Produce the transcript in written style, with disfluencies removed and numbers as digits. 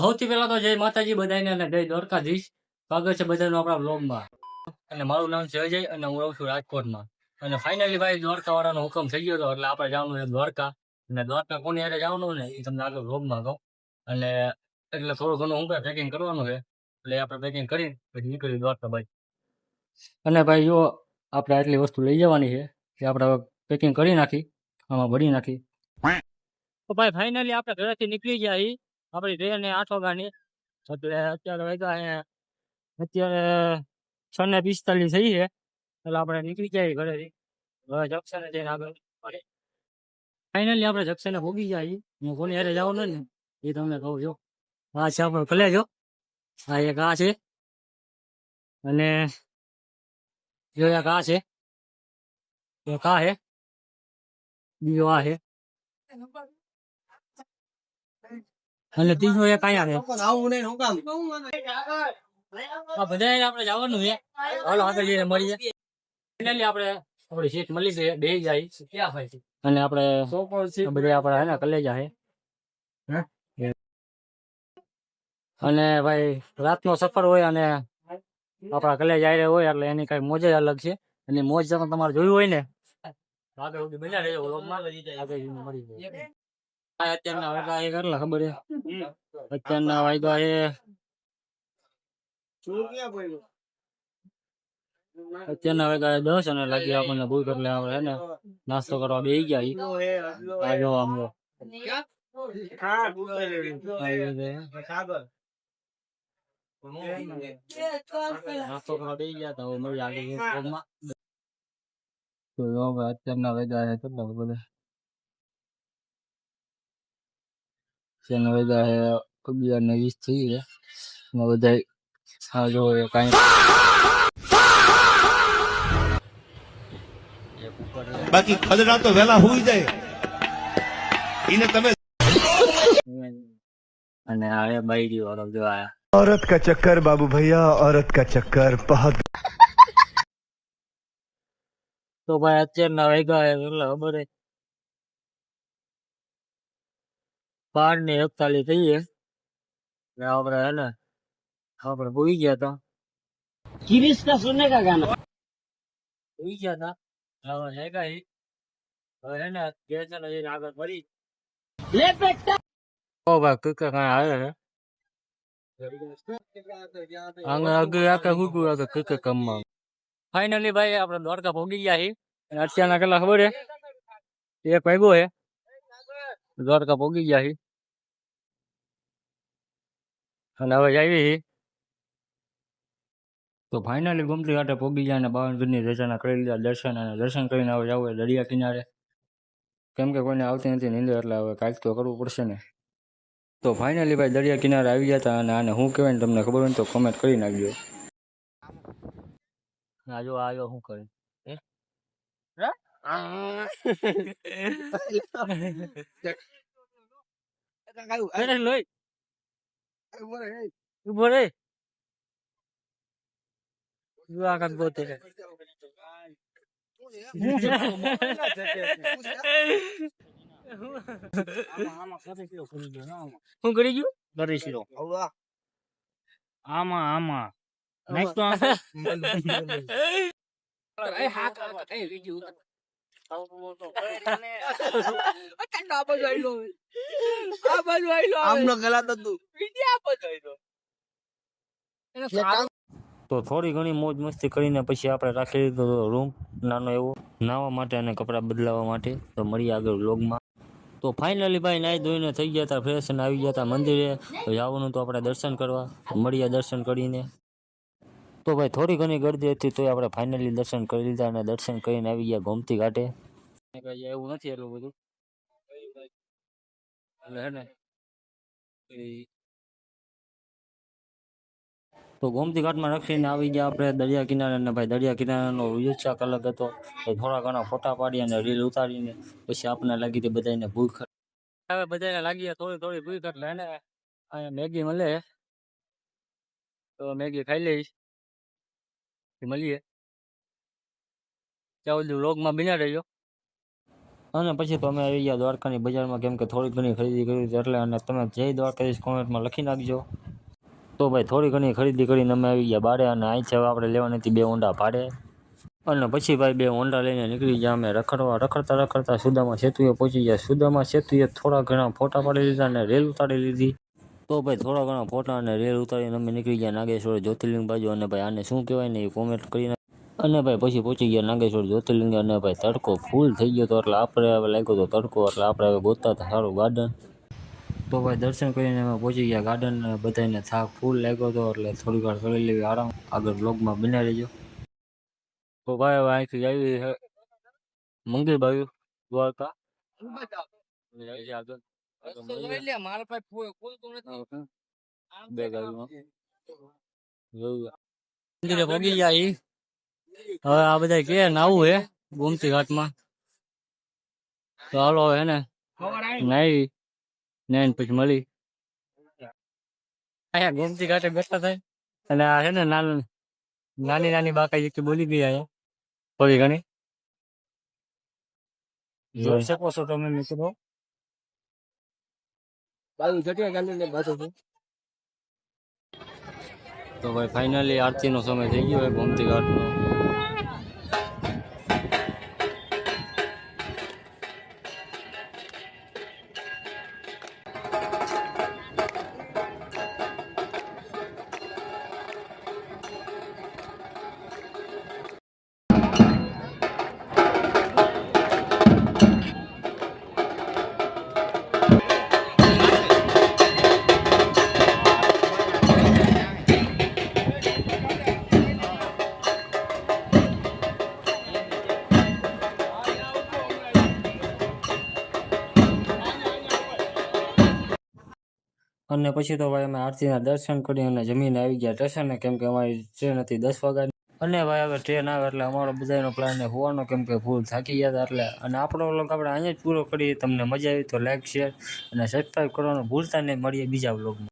સૌથી પહેલા તો જય માતાજી બધાને અને જય દ્વારકાધીશ. સ્વાગત છે બધાનું આપણા બ્લોગમાં. અને મારું નામ છે અજય અને હું રહું છું રાજકોટમાં. અને ફાઇનલી ભાઈ દ્વારકા વાળાનો હુકમ થઈ ગયો હતો એટલે આપણે જવાનું છે દ્વારકા. અને દ્વારકા કોની હારે જવાનું ને એ તમને આગળ બ્લોગમાં કહું. અને એટલે થોડું ઘણું હું પેકિંગ કરવાનું છે એટલે આપણે પેકિંગ કરીને પછી નીકળી દ્વારકા ભાઈ. અને ભાઈ જો આપણે આટલી વસ્તુ લઈ જવાની છે એ આપણે પેકિંગ કરી નાખી, આમાં ભરી નાખી. તો ભાઈ ફાઇનલી આપણે ઘરેથી નીકળી ગયા છીએ. આપણી ટ્રેન 8 વાગ્યાની એટલે અત્યારે વાગ્યા અત્યારે 6:45 થઈ છે એટલે આપણે નીકળી જાય ઘરેથી. હવે જંક્શને જઈને આગળ ફાઇનલી આપણે જંક્શને પહોંચી જાય. હું કોની હારે જવાનું ને એ તમને કહું છું. આ છે આપણો કલેજો, આ એક આ છે અને જો એક આ છે, એક આ છે, બીજો આ છે અને ત્રીજો એક અહીંયા છે. બધા આપણે જવાનું છે. હાલો આગળ જઈને મળીએ. ફાઇનલી આપણે આપણી સીટ મળી ગઈ, બે જાય અને આપણે બધા આપણે હે ને કલેજા છે. અને ભાઈ રાતનો સફર હોય અને આપણા કલેજા આયરે હોય એટલે એની કઈ મોજ જ અલગ છે. અને મોજ તમારે જોયું હોય ને આગળ સુધી બન્યા રહેજો વ્લોગમાં. આગળ મળી જાય. અત્યારના વાગ્યા એ કેટલા ખબર છે? અત્યારના વાગ્યા એ અત્યારના વાગ્યા 10 અને લાગી આપણને ભૂખ એટલે આપણે ને નાસ્તો કરવા બેસી ગયા. આ જો આમ નાસ્તો કરવા બેસી ગયા હતા. મળી આગળ તો અત્યારના વાગ્યા કેટલા બધા વાગ્યા 11:20 થઈ છે. બધા હા જો કાંઈ બાકી ખદડા તો વેલા હોઈ જાય એને તમે અને આ બાઈડી વાળો જો આયા. औरत का चक्कर बाबू भैया, औरत का चक्कर बहुत. તો ભાઈ અત્યારના વાગ્યા એટલે ખબર 12:41 થઈ છે. આપણે હે ને આપણે ભૂઈ ગયા હતા. કિરીશ કા સુનને કા ગાના ભૂઈ ગયા હતા. હવે જગ્યા હવે હે ને સ્ટેશન જઈને આગળ ફરી લે બેટા. ઓ ભાઈ કઈ કઈ આવે છે આગળ આખે હુકું આગળ કઈ કઈ કામમાં. ફાઇનલી ભાઈ આપણે દ્વારકા પહોંચી ગયા છીએ. અને અત્યારના કેટલા ખબર છે? 1 વાગ્યો છે. દ્વારકા પહોંચી ગયા છીએ અને હવે આવી છીએ. તો ફાઇનલી ગોમતી ઘાટે પહોંચી ગયા અને 52 ગીરની રચના કરી લીધા દર્શન. અને દર્શન કરીને હવે જવું દરિયા કિનારે, કેમ કે કોઈને આવતી નથી નીંદર એટલે હવે કાંઈક તો કરવું પડશે ને. તો ફાઇનલી ભાઈ દરિયા કિનારે આવી ગયા હતા. અને આને શું કહેવાય ને તમને ખબર હોય તો કોમેન્ટ કરી નાખજો. આજો આજો શું કરે ઉભો રે શું કરી ગયું કરીશ આમાં આમાં નાખ તો તો થોડી ઘણી મોજ મસ્તી કરીને પછી આપણે રાખી લીધો રૂમ નાનો એવો નાહવા માટે અને કપડાં બદલાવા માટે. તો મળીએ આગળ વ્લોગમાં. તો ફાઇનલી ભાઈ નાહી ધોઈને થઈ ગયા હતા ફ્રેશ અને આવી ગયા હતા મંદિરે. તો જવાનું તો આપણે દર્શન કરવા. મળીએ દર્શન કરીને. તો ભાઈ થોડી ઘણી ગરદી હતી તોય આપણે ફાઇનલી દર્શન કરી લીધા અને દર્શન કરીને આવી ગયા ગોમતી ઘાટે. કઈ એવું નથી એટલું બધું એટલે હે ને. તો ગોમતી ઘાટમાં રખીને આવી ગયા આપણે દરિયા કિનારે. અને ભાઈ દરિયા કિનારાનો વ્યૂ ચાક અલગ હતો. થોડા ઘણા ફોટા પાડી અને રીલ ઉતારીને પછી આપણને લાગી હતી બધાને ભૂખ. હવે બધાને લાગી થોડી થોડી ભૂખ એટલે હે ને અહીંયા મેગી મળે તો મેગી ખાઈ લઈશ. મળીએ ત્યાં સુધી વ્લોગમાં બન્યા રહેજો. અને પછી તો અમે આવી ગયા દ્વારકાની બજારમાં, કેમ કે થોડી ઘણી ખરીદી કરી હતી એટલે. અને તમે જય દ્વારકાધીશ કોમેન્ટમાં લખી નાખજો. તો ભાઈ થોડી ઘણી ખરીદી કરીને અમે આવી ગયા બારે, અને અહીંથી હવે આપણે લેવાની હતી 2 હોન્ડા ભાડે. અને પછી ભાઈ 2 હોન્ડા લઈને નીકળી ગયા અમે રખડતા સુદામા સેતુએ પહોંચી ગયા. સુદામા સેતુએ થોડા ઘણા ફોટા પાડી લીધા અને રેલ ઉતારી લીધી. તો ભાઈ થોડા ઘણા ફોટા અને રેલ ઉતારીને અમે નીકળી ગયા નાગેશ્વર જ્યોતિર્લિંગ બાજુ. અને ભાઈ આને શું કહેવાય ને એ કોમેન્ટ કરીને. અને ભાઈ પછી પહોંચી ગયા નાગેશ્વર જ્યોતિર્લિંગ. અને ભાઈ તડકો ફૂલ થઈ ગયો હતો એટલે આપણે હવે લાગ્યો હતો તડકો, એટલે આપણે હવે ગોતતા હતા સારું ગાર્ડન. તો ભાઈ દર્શન કરીને અમે પહોંચી ગયા ગાર્ડન. બધાને થાક ફૂલ લાગ્યો હતો એટલે થોડીક વાર કરી લેવી આરામ. આગળ બ્લોગમાં બનાવી લેજો. તો ભાઈ હવે અહીંથી આવી છે મંગી બાજુ દ્વારકા. મંદિરે પહોંચી ગયા ઈ. હવે આ બધા કે નાવું હે ગોમતી ઘાટમાં, તો હાલો હવે હે ને નાઈ ને પછી મળી અહીંયા ગોમતી ઘાટે બેઠા થાય. અને આ છે ને નાની નાની બાકાઈ એક બોલી ગઈ અહીંયા થોડી ઘણી જોઈ શકો છો તમે મિત્રો. તો ભાઈ ફાઇનલી આરતીનો સમય થઈ ગયો હોય ગોમતી ઘાટનો. અને પછી તો ભાઈ અમે આરતીના દર્શન કરી અને જમીને આવી ગયા સ્ટેશને, કેમ કે અમારી ટ્રેન હતી 10 વાગ્યાની. અને ભાઈ હવે ટ્રેન આવે એટલે અમારો બધાનો પ્લાન હોવાનો, કેમ કે ફૂલ થાકી ગયા હતા એટલે. અને આપણો વ્લોગ આપણે અહીંયા જ પૂરો કરીએ. તમને મજા આવી તો લાઈક, શેર અને સબસ્ક્રાઈબ કરવાનું ભૂલતા નહીં. મળીએ બીજા વ્લોગમાં.